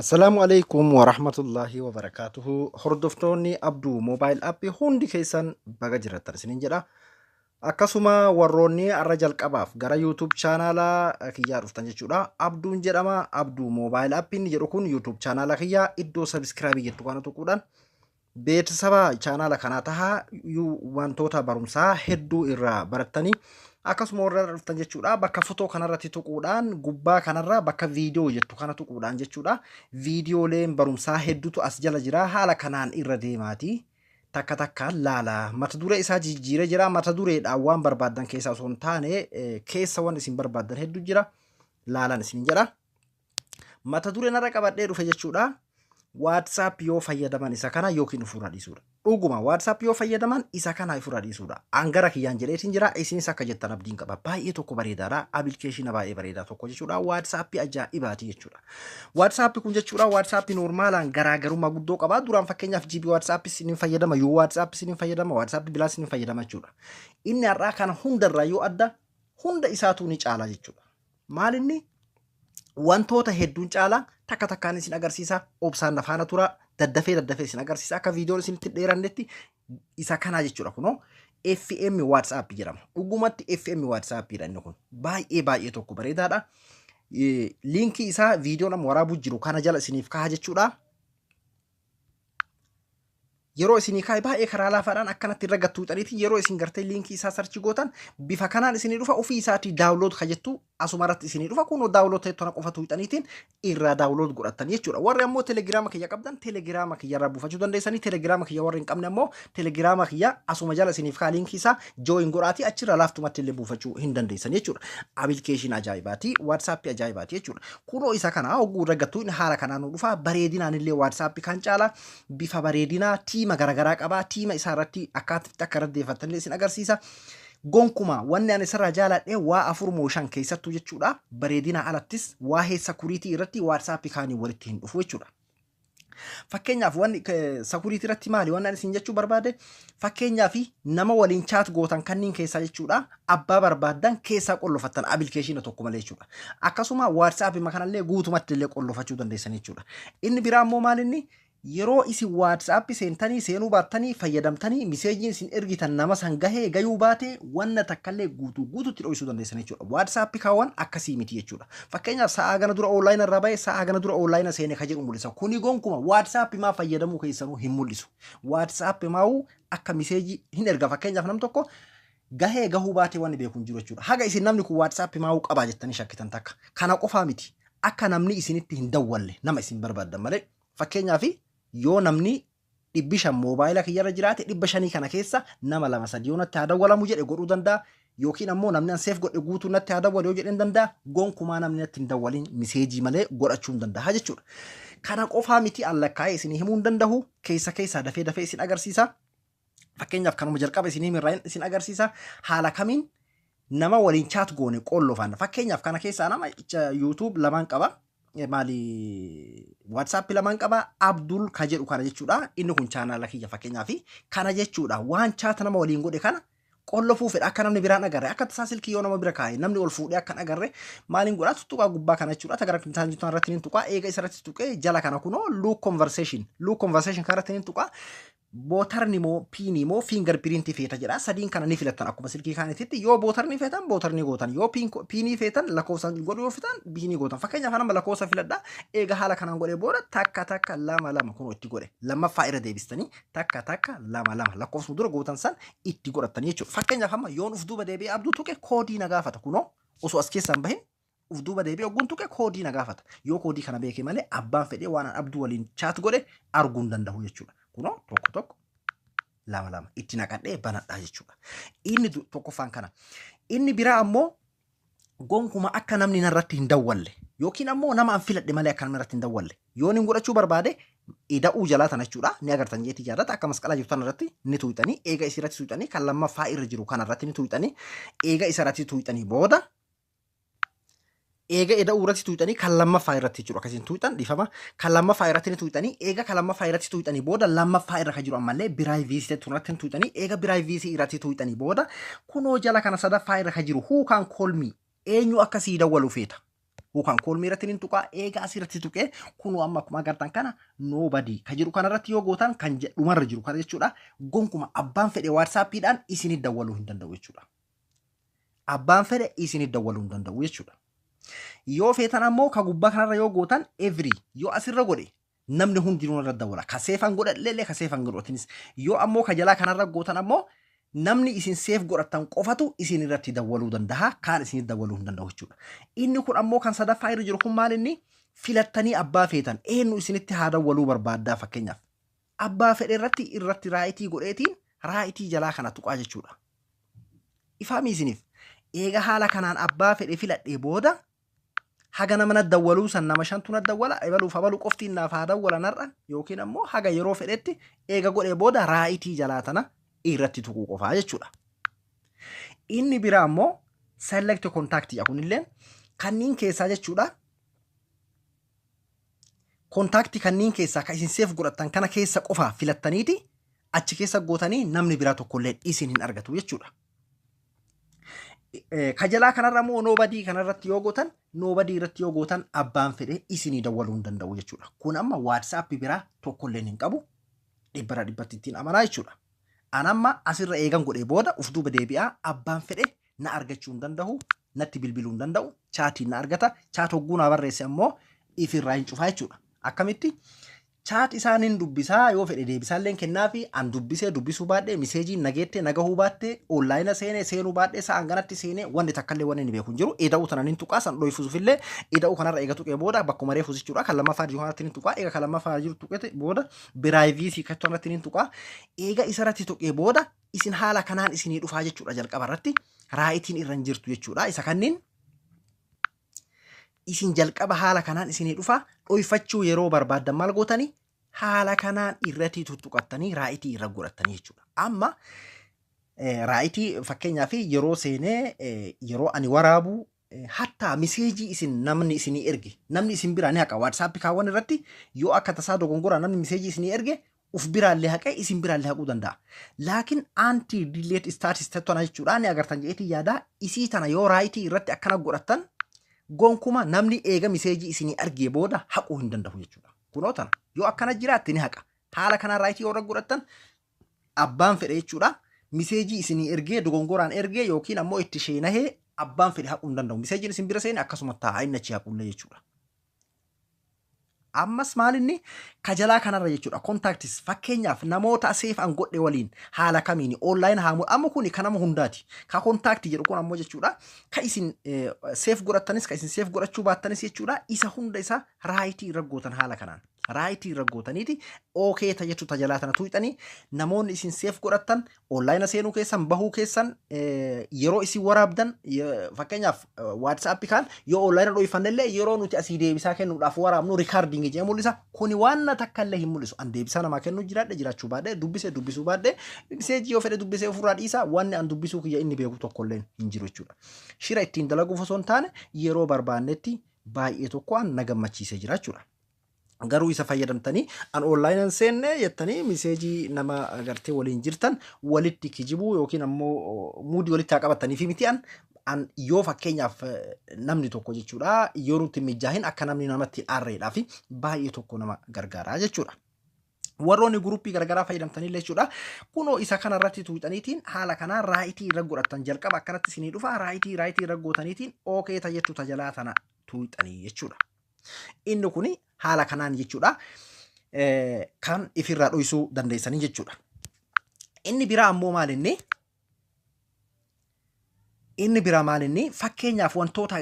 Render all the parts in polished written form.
Assalamu alaikum wa rahmatullahi wa barakatuhu. Hordoftoonni Abduu Mobile App hundi keessan baga jiratan isiniin jedha. Akkasuma warroonni arra jalqabaaf gara YouTube chaanala kiyyaa dhuftan jechuudha. Abduun jedhama. Abduu Mobile App inni jedhu kun YouTube chaanala kiyyaa iddoo subscribe jettu kana tuquudhaan beeksisa chaanala kanaa tahaa wantoota barumsaa hedduu irraa barattanii akkasuma warra dhuftan jechuudha. Bakka fotoo kanarratti tuquudhaan gubbaa kanarra bakka viidiyoo jettu kana tuquudhaan jechuudha. Viidiyooleen barumsaa hedduutu as jala jira. Haala kanaan irra deemaati. Takka takkaan laala. Mata duree isaa jijjiiree jira. Mata dureedhaan waan barbaadan keessaa osoo hin taane keessa waan isin barbaadan hedduu jira. Laalan isin jedha. Mata dureen irra qabadhee dhufe jechuudha. WhatsApp yoo fayyadaman isa kana yookiin ofirraa dhiisuudha. Dhuguma WhatsApp yoo fayyadaman isa kana ofirraa dhiisuudha. Angara kiyyaan jedheetiin jira. Isinis akka jettan abdiin qaba. Baay'ee tokko bareedaadha. Appilikeeshina baay'ee bareedaa tokko jechuudha. WhatsApp ajaa'ibaati jechuudha. WhatsApp kun jechuudha WhatsApp normaalaan garaagarummaa guddoo qaba. Duraan fakkeenyaaf GB WhatsApp isiniin fayyadama, yoo WhatsApp isiniin fayyadama, WhatsApp bilaa isiniin fayyadama jechuudha. Inni har'aa kana hundarraa yoo adda hunda isaatu ni caala jechuudha. Maalinni wantoota hedduun caala takka takkaan isin agarsiisa. Obsaan nafaana tura daddafee isin agarsiisa. Akka viidiyoon isinitti dheerannetti isa kana jechuudha. Kunoo FM WhatsApp jedhama. Dhugumatti FM WhatsApp dha inni kun. Baay'ee tokko bareedaadha. Liinkii isaa viidiyoon amma waraabuu jiru kana jala isiniif kaha jechuudha. Yeroo isinii kaa'e baay'ee karaa laafaadhaan akkanatti irra gattuu xariitiin yeroo isin gartee liinkii isaa sarchi gootan bifa kanaan isinii dhufa ofii isaatii daawulood kajettu asumarratti isinii dhufa kunoo daawulood ta'e tona qofa tuuxaniitiin irraa daawulood godhattan jechuudha. Warri ammoo telegiraama kiyya qabdan telegiraama kiyya irraa buufachuu dandeessanii. Telegiraama kiyya warri hin qabne ammoo telegiraama kiyya asuma jala isiniif kaa'e liinkii isaa jooyin godhaatii achirra laaftumatti illee buufachuu hin dandeessan jechuudha. Appilikeeshin ajaa'ibaati. WhatsApp ajaa'ibaati jechuudha. Kunoo isa kana hogguu irra gattuu inni haala kanaan nu dhufa. Bareedinaan illee WhatsApp kan caala bifa bareedinaa tiima garaagaraa qaba. Tiima isaa irratti akkaataa akka raddeeffattan isin agarsiisa. Gonkuma wanni ani sarara jaaladhe waa 4 keessattuu jechuudha. Bareedina alattis waa security irratti WhatsApp kaanii walitti hin dhufu jechuudha. Fakkeenyaaf wanni security irratti maali wanni ani isin jechuu barbaade fakkeenyaaf nama waliin chat gootan kanniin keessaa jechuudha. Abbaa barbaadan keessaa qollofattan appilikeeshina tokko malee jechuudha. Akkasuma WhatsApp makanallee guutumatti illee qollofachuu dandeessan jechuudha. Inni biraa immoo maalinni yeroo isin WhatsApp seentanii seenuu baattanii fayyadamtanii miseejiin isin ergitan nama san gahee gayuu baate wanna takkallee guutuutti dho'isuu dandeessan jechuudha. WhatsApp kaawwan akkasii miti jechuudha. Fakkeenyaaf sa'a gana dura online irraa ba'e sa'a gana dura online seene ka jedhu mul'isa. Kuni gonkuma WhatsApp maa fayyadamuu keessanuu hin mul'isu. WhatsApp maa'u akka miseejii hin erga fakkeenyaaf nam tokko gahee gahuu baate wanni beeku hin jiru jechuudha. Haga isin namni kun WhatsApp maa'u qabaa jettanii shakkitan takka. Kana qofaa miti. Akka namni isinitti hin dawwalle nama isin barbaadan malee fakkeenyaaf yoo namni 500 moobaayila kiyyarra jiraate 500 kana keessa nama 2-3 natti haa dawwalamu jedhe godhuu danda'a. Yookiin ammoo namni seef godhe guutuu natti haa dawwalu yoo jedhe danda'a. Gonkumaa namni natti hin dawwalin miseejii malee godhachuu hin danda'a jechuudha. Kana qofaa miti allakkaa'ee isin himuu hin danda'u. Keessa dafee isin agarsiisa. Fakkeenyaaf kanuma jalqaba isin himirraa isin agarsiisa. Haala kamiin nama waliin chat goone qollofan. Fakkeenyaaf kana keessaa nama YouTube lamaan qaba. Maali WhatsApp lamaan qaba. Abdul ka jedhu kana jechuudha. Inni kun chaanala kiyya fakkeenyaaf kana jechuudha. Waan chat nama waliin godhe kana qollofuu fedha akka namni biraan agarre akka tasaa silkii yoo nama bira kaa'e namni ol fuudhee akka agarre maaliin godhaa tuttuqaa gubbaa kana jechuudha. Tagara kintaan jitu irratti ni tuqaa eega isa irratti tuqee jala kana kunoo look conversation kan irratti ni tuqaa. Bootarni moo piinii moo fingerprint feeta jedha. Sadiin kana ni filattan akkuma silkii kaanitti yoo bootarni feetan bootarni gootan yoo piinii feetan lakkoofsa godhuu yoo feetan piinii gootan. Fakkeenyaaf nama lakkoofsa filadha. Eega haala kanaan godhee booda takka lama kun itti godhe. Lammaffaa irra deebistanii takka lama lakkoofsa dura gootan san itti godhatanii jechuudha. Fakkeenyaaf amma yoon uf duuba deebi'ee abduu tuqe koodii na gaafata kunoo osoo as keessaan bahin uf duuba deebi'ee ogguun tuqe koodii na gaafata. Yoo koodii kana beekee malee abbaan fedhee waan abduu waliin chat godhe arguu hin danda'u jechuudha. Kunoo tokko lama itti naqadhee banadhaa jechuudha. Inni tokkoffaan kana. Inni biraa ammoo gonkuma akka namni narratti hin dawwalle yookiin ammoo nama an filadhe malee akka namni irratti hin dawwalle yoo nin godhachuu barbaade ida'uu jalaa tana jechuudha. Ni agartan jeetii jaallata akka masqalaa jirtu irratti ni tuuxanii eega isirratti tuuxanii kan lammaffaa irra jiru kanarratti ni tuuxanii eega isarratti tuuxanii booda eega eda urratti tuuxanii kan lammaffaa irratti jiru akkasiin tuuxan dhifama kan lammaffaa irratti ni tuuxanii eega kan lammaffaa irratti tuuxanii booda lammaffaa irra kan jiru ammallee biraayiviisii turratti tuuxanii eega biraayiviisii irratti tuuxanii booda kunoo jala kana sadaffaa irra kan jiru who can call me eenyu akkasii dawwalu feeta yookaan koolmii irratti ni tuqaa eega asirratti tuqee kunoo amma akkuma agartan kana nobody ka jiru kanarratti yoo gootan kan dhumarra jiru kana jechuudha gonkuma abbaan fedhe waatsaappiidhaan isinii dawwaluu hin danda'u jechuudha. Abbaan fedhe isinii dawwaluu hin danda'u jechuudha. Yoo feetan ammoo ka gubbaa kanarra yoo gootan every yoo asirra godhe namni hundinuu irra dawwala ka seefan godhadhee ka seefan godhatinis yoo ammoo ka jalaa kanarra gootan ammoo namni isin seef godhatan qofatu isin irratti dawwaluu danda'a kaan isin dawwaluu hin danda'u jechuudha. Inni kun ammoo kan sadaffaa irra jiru kun maal inni filattanii abbaa feetan eenyu isinitti haa dawwaluu barbaaddaa fakkeenyaaf abbaa fedhe irratti raayitii godheetiin raayitii jalaa kana tuqaa jechuudha. Ifaami isiniif eega haala kanaan abbaa fedhe filadhee booda haga nama dawwaluu san nama shantu na dawwala ebaluuf abaluu qoftiin naaf haa dawwalan har'a yookiin ammoo haga yeroo fedhetti eega godhee booda raayitii jalaa tana irratti tuquu qofaa jechuudha. Inni biraa ammoo select contact kunillee kanniin keessaa jechuudha. Contact kanniin keessaa kan isin seef godhatan kana keessa qofaa filattaniiti achi keessa gootanii namni biraa tokkollee isin hin argatu jechuudha. Kajalaa kanarra immoo nobody kanarratti yoo gootan nobody irratti yoo gootan abbaan fedhe isinii dawwaluu hin danda'u jechuudha. Kun amma WhatsApp biraa tokkollee hin qabu dhibbara dhibbatti ittiin amanaa jechuudha. Anamma asirra eegan godhee booda uf duuba deebi'aa abbaan fedhe na argachuu hin danda'u natti bilbiluu hin danda'u chaatiin na argata chaat hogguu na barreesse ammoo ifirraa hin cufaa jechuudha. Akkamitti chaat isaaniin dubbisaa yoo fedhe deebisaalleen kennaafi an dubbisee dubbisuu baadhee miseejiin nageettee nagahuu baattee onlaayina seenuu baadhee sa'an ganatti seenee wanni takkallee wanni inni beeku hin jiru eda'uu tanan hin tuqaa san dhoyfuufillee eda'uu kanarra eega tuqee booda bakkuma reefu jechuudha kan lammaffaa jiru kanatti hin tuqaa eega kan lammaffaa jiru tuqee booda biraayiviisii kachuu irratti hin tuqaa eega isarratti tuqee booda isin haala kanaan isinii dhufaa jechuudha jalqaba irratti raayitiin irra hin jirtu jechuudha isa kanniin isin jalqaba haala kanaan isinii dhufaa dhoyfachuu yeroo barbaaddan maal gootanii haala kanaan irratti tuttuqattanii raayitii irra godhattanii jechuudha. Amma raayitii fakkeenyaaf yeroo seenee yeroo ani waraabu hatta miseejii isin namni isinii erge namni isin biraa ni haqa WhatsApp kaawwan irratti yoo akka tasaa dogongora namni miseejii isinii erge uf biraallee haqee isin biraallee haquu danda'a. Laakiin anti delete status tettona jechuudha ni agartan jeetii yaada isii tana yoo raayitii irratti akkana godhattan gonkuma namni eega miseejii isinii argee booda haquu hin danda'u jechuudha. Kunoo tana yoo akkana jiraatti ni haqa. Haala kanaan raayitii yoo godhattan abbaan fedhe jechuudha. Miseejii isinii ergee dogongoraan ergee yookiin ammoo itti sheenahee abbaan fedhe haquu hin danda'u. Miseejiin isin bira seene akkasuma taa'aa inni achi haquullee jechuudha. Ammas maalinni kajalaa kanarra jechuudha. Kontaaktis fakkeenyaaf namoota seef an godhe waliin haala kamiini onlaayin haamu amma kuni kan nama hundaati. Ka kontaaktii jedhu kun ammoo jechuudha. Ka isin seef godhattanis ka isin seef godhachuu baattanis jechuudha. Isa hunda isa raayitii irra gootan haala kanaan. Raayitii irra gootaniiti ookee tajaajiltu tajalaa tana tuuxanii namoonni isin seef godhattan onlaayina seenuu keessan bahuu keessan yeroo isin waraabdan fakkeenyaaf WhatsApp kan yoo onlaayina dhoofannellee yeroo nuti asii deebisaa kennuudhaaf waraabnu rikaardingi jedhee mul'isa. Kuni waan takkallee hin mul'isu. An deebisaa namaa kennuu jiraadhe jiraachuu baadhee dubbisuu baadhee miseejii yoo fedhe dubbisee ofirraa dhiisa wanni an dubbisuu kiyya inni beeku tokkollee hin jiru jechuudha. Shira ittiin dalaguuf osoo hin taane yeroo barbaannetti baay'ee tokko an na gammachiisee jira jechuudha. Garuu isa fayyadamtanii an onlaayinaan seenne jettanii miseejii nama agartee waliin jirtan walitti kijibuu yookiin ammoo muudii walitti haa qabatanii fi miti an yoo fakkeenyaaf namni tokko jechuudha yoo nuti mijaahin akka namni namatti aarreedhaa fi baay'ee tokko nama gargaaraa jechuudha. Warroonni guruppii garagaraa fayyadamtanillee jechuudha. Kunoo isa kanarratti tuuxaniitiin haala kanaan raayitii irra godhattan jalqaba akkanatti isinii dhufa raayitii irra gootaniitiin ookee tajaajiltu tajalaa tana tuuxanii jechuudha. Inni kuni haala kanaan jechuudha kan ifirraa dhoysuu dandeessanii jechuudha. Inni biraa ammoo maalinni fakkeenyaaf wantoota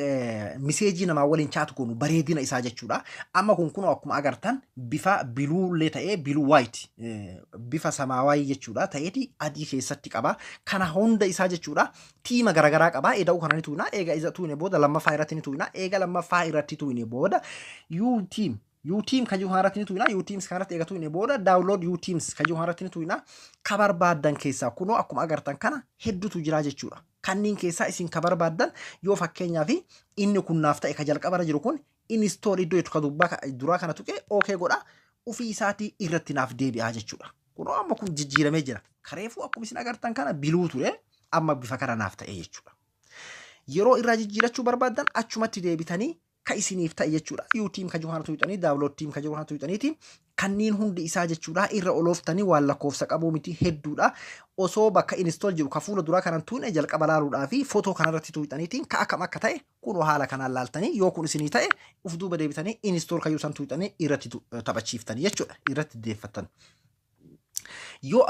miseejii namaa waliin chaatu kunu bareedina isaa jechuudha. Amma kun akkuma agartan bifa biluullee ta'ee biluu waayiti bifa samaawayii jechuudha ta'eeti adii keessatti qaba. Kana hunda isaa jechuudha tiima garagaraa qaba. Eda'uu kanani tuuna eega isa tuune booda lammaffaa irratti ni tuuna eega lammaffaa irratti tuune booda U-Team kan jiru harratti ni tuina U-Teams kanatti eegatu inni booda download U-Teams kan jiru harratti ni tuina kabar baaddan keessaa kunoo akkuma agartan kana hedduutu jira jechuudha. Kanniin keessaa isin kabar baaddan yoo fakkeenyaaf inni kun naaf ta'e ka jalqabara jiru kun install iddoo itti duraa kana tuqee okay godha ofii isaatii irratti naaf deebi'aa jechuudha. Kunoo amma kun jijjiiramee jira. Kareefuu akkuma isin agartan kana biluu ture amma bifa kana naaf ta'e jechuudha. Yeroo irraa jijjiirachuu barbaaddan achumatti deebitanii ka isiniif ta'e jechuudha. YouTube ka jiru tuuxanii download team ka jiru tuuxaniitiin kanneen hundi isaa jechuudha irra olooftanii waan lakkoofsa qabuu miti hedduudha. Osoo bakka install jiru ka fuula duraa kanan tuune jalqaba laaluudhaa fi footoo kanarratti tuuxaniitiin ka akkam akka ta'e kun haala kanaan laaltanii yoo kun isinii ta'e uf duuba deebitanii install kayyuu san tuuxanii irratti taphachiiftanii jechuudha irratti deeffattan. Yoo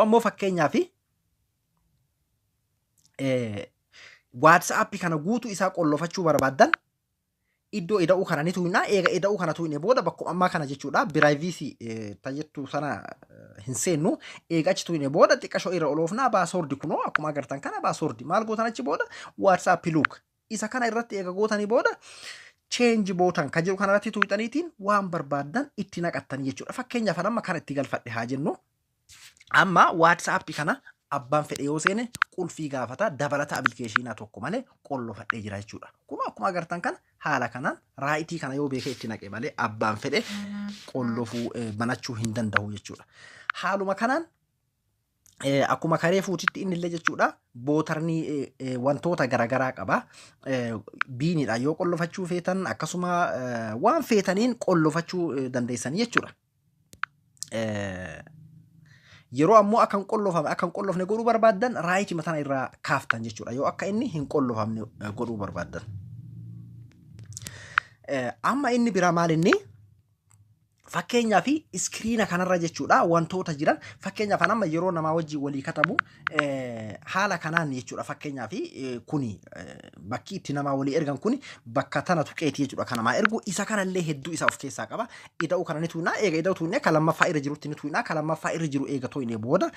ammoo fakkeenyaaf WhatsApp kana guutuu isaa qollofachuu barbaaddan iddoo ida'uu kana ni tuuynaa. Eega ida'uu kana tuuyne booda bakkuma ammaa kana jechuudha privacy tajjettu sana hin seennu. Eega achi tuuyne booda xiqqashoo irra oloofnaa baasoordi kunoo akkuma agartan kana baasoordi maal gootan achi booda WhatsApp look isa kana irratti eega gootanii booda change bootan ka jiru kanarratti tuuyxaniitiin waan barbaaddan itti naqattan jechuudha. Fakkeenyaaf amma kana itti galfadhe haa jennu. Amma WhatsApp kana abbaan fedhe yoo seene qulfii gaafata dabalata applicationaa tokko malee qollofadhee jira jechuudha. Kun akkuma agartan kana haala kanaan raayitii kana yoo beekee itti naqe malee abbaan fedhe qollofuu banachuu hin danda'u jechuudha. Haaluma kanaan akkuma karee fuutitti inni illee jechuudha bootarni wantoota garaagaraa qaba. Biinidha yoo qollofachuu feetan akkasuma waan feetaniin qollofachuu dandeessanii jechuudha. Yeroo ammoo akkan qollofne godhuu barbaaddan raayitii matana irraa kaaftan jechuudha. Yoo akka inni hin qollofamne godhuu barbaaddan. Amma inni biraa maal inni fakkeenyaaf iskiriina kanarra jechuudha wantoota jiran fakkeenyaaf amma yeroo namaa wajjin walii katabu haala kanaan jechuudha. Fakkeenyaaf kuni bakki itti namaa walii ergan kuni bakka tana tuqeeti jechuudha. Kan namaa ergu isa kanallee hedduu isaa of keessaa qaba. Ida'uu kana ni tuunaa. Eega ida'uu tuunee kan lammaffaa irra jirutti ni tuunaa. Kan lammaffaa irra jiru eega to'inee booda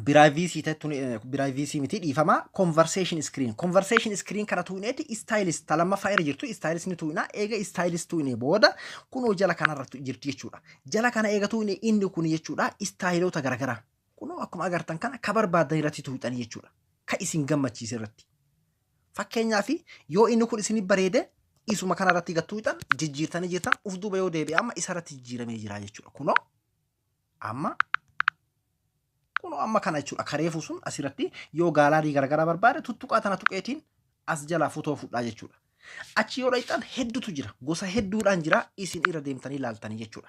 privacy miti dhiifama conversation screen kana tuuneeti stylist lammaffaa irra jirtu stylist ni tuunaa. Eega stylist tuunee booda kunoo jala kanarra jirti jechuudha. Jala kana eega tuunee inni kun jechuudha styloota garaagaraa kunoo akkuma agartan kana ka barbaadan irratti tuuxanii jechuudha. Ka isin gammachiise irratti. Fakkeenyaaf yoo inni kun isin bareede isuma kanarratti gattuuxan jijjiirtanii jirtan uf duuba yoo deebi'e amma isarratti jijjiiramee jira jechuudha. Kunoo amma kana jechuudha. Kareefu sun asirratti yoo gaalaarii garaagaraa barbaade tuttuqaa tana tuqeetiin as jalaa footoo fudhaa jechuudha. Achi yoo dhaqxan hedduutu jira. Gosa hedduudhaan jira isin irra deemtanii ilaaltanii jechuudha.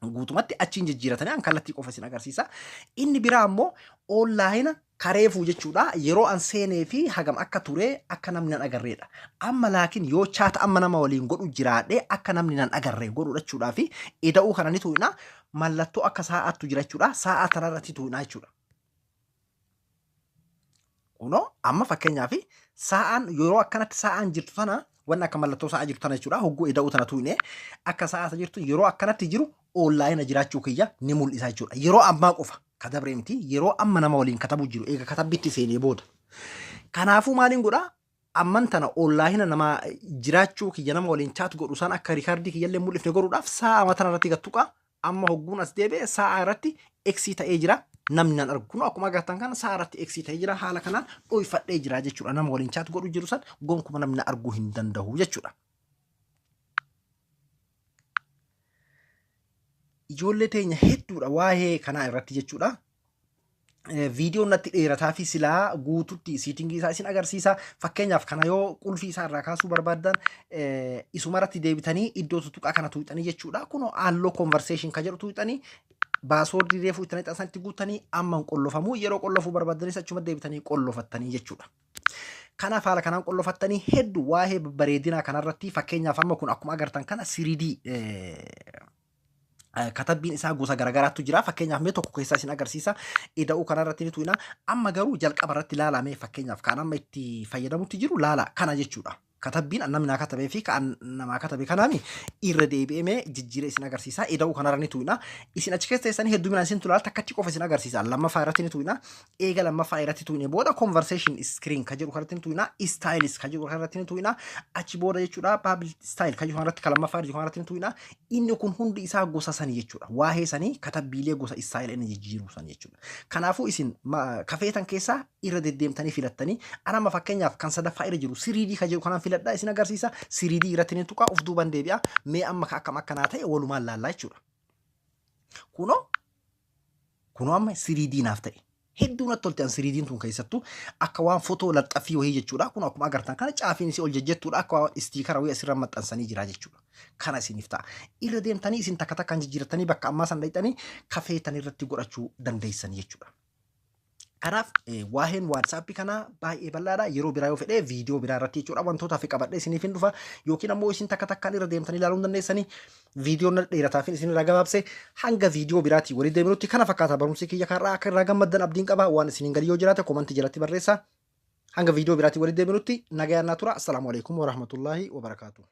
Guutumatti achiin jijjiiratanii an kallattii qofa isin agarsiisa. Inni biraa ammoo onlaayina kareefuu jechuudha. Yeroo an seenee fi hagam akka ture akka namni nan agarreedha. Amma laakiin yoo chaata amma nama waliin godhu jiraadhe akka namni nan agarree godhudha jechuudhaa fi ida'uu kana ni tu'ina mallattoo akka sa'aattu jira jechuudha. Sa'aa tanarratti tu'ina jechuudha. Kunoo amma fakkeenyaaf sa'aan yeroo akkanatti sa'aan jirtu tana waan akka mallattoo sa'aa jirtu tana jechuudha. Hogguu ida'uu tana tu'ine akka sa'aata jirtu yeroo akkanatti jiru onlaayina jiraachuu kiyya ni mul'isa jechuudha. Yeroo ammaa qofa kadabree miti yeroo amma nama waliin katabu jiru eega katabbitti seenee booda. Kanaafuu maaliin godhaa amman tana onlaayina nama jiraachuu kiyya nama waliin chaat godhu san akka riikaardii kiyyallee mul'ifne godhuudhaaf sa'a matana irratti gattuqa amma hogguun as deebi'e sa'a irratti eksii ta'ee jira. Namni nan argu kun akkuma agartan kana sa'a irratti eksii ta'ee jira haala kanaan dhoyfadhee jira jechuudha. Nama waliin chaat godhu jiru san gonkuma namni arguu hin danda'u jechuudha. Ijoollee teenya hedduudha waa'ee kanaa irratti jechuudha. Viidiyoon natti dheerataa fi silaa guututti siitingii isaa isin agarsiisa. Fakkeenyaaf kana yoo qulfii isaa irraa kaasuu barbaaddan isumarratti deebitanii iddoo tuttuqaa kana tuuxanii jechuudha. Kunoo halluu conversation ka jedhu tuuxanii baasoordii reefuu itti sanatti guutanii amma qollofamuu yeroo qollofuu barbaaddanis achuma deebitanii qollofattanii jechuudha. Kanaaf haala kanaan qollofattanii hedduu waa'ee bareedinaa kanarratti fakkeenyaaf amma kun akkuma agartan kana 3D katabbiin isaa gosa garaagaraatu jira. Fakkeenyaaf mee tokko keessaa isin agarsiisa. Ida'uu kanarratti ni tu'ina. Amma garuu jalqaba irratti ilaalamee fakkeenyaaf kan amma itti fayyadamutti jiru laala kana jechuudha. Katabbiin namni naa katabee fi kan namaa katabe kanaami irra deebi'ee jijjiiree isin agarsiisa. Ida'uu kanarra ni tu'ina. Isin achi keessa teessanii hedduminaan isin tulaala takkatti qofa isin agarsiisa. Lammaffaa irratti ni tu'ina. Eega lammaffaa irratti tu'ine booda conversation screen ka jedhu kanarratti ni tu'ina. Stylist ka jedhu kanarratti ni tu'ina. Achi booda jechuudha public style ka jedhu kanarratti ka lammaffaa jedhu kanarratti ni tu'ina. Inni kun hundi isaa gosa sanii jechuudha. Waa'ee sanii katabbiilee gosa style inni jijjiiru sanii jechuudha. Kanaafuu isin kafeetan keessaa irra deddeemtanii filattanii anama fakkeenyaaf kan sadaffaa irra jiru 3D ka jedhu kanaan filadhaa isin agarsiisa. 3D irratti ni tuqaa uf duuban deebi'a. Mee amma akkam akkanaa ta'e walumaan laallaa jechuudha. Kunoo amma 3D naaf ta'e. hedduu natti tolte an siriidiin tun keessattuu akka waan footoo laxxaffii wayii jechuudha. Kun akkuma agartan kana caafiin isii ol jejjettuudha akka waan istiikara wayii asirra maxxansanii jira jechuudha. Kana isiniif ta'a. Irra deemtanii isin takka takkaan jijjiirratanii bakka ammaa san dhaqxanii kafeetan irratti godhachuu dandeessan jechuudha. Kanaaf waa'een WhatsApp kanaa baay'ee bal'aadha. Yeroo biraa yoo fedhe viidiyoo biraa irratti jechuudha wantootaa fi qabadhee isiniif hin dhufa yookiin ammoo isin takka takkaan irra deemtanii ilaaluu dandeessanii viidiyoon dheerataa fi isin irraa gabaabse hanga viidiyoo biraatii walii deeminutti kana fakkaata barumsi kiyya kanarraa akka irraa gammaddan abdiin qaba. Waan isiniin galii yoo jiraate komantii jalatti barreessaa. Hanga viidiyoo biraatii walii deeminutti nagayaan naa tura. Assalaamu alaikum wa rahmatullahi wa barakaatuh.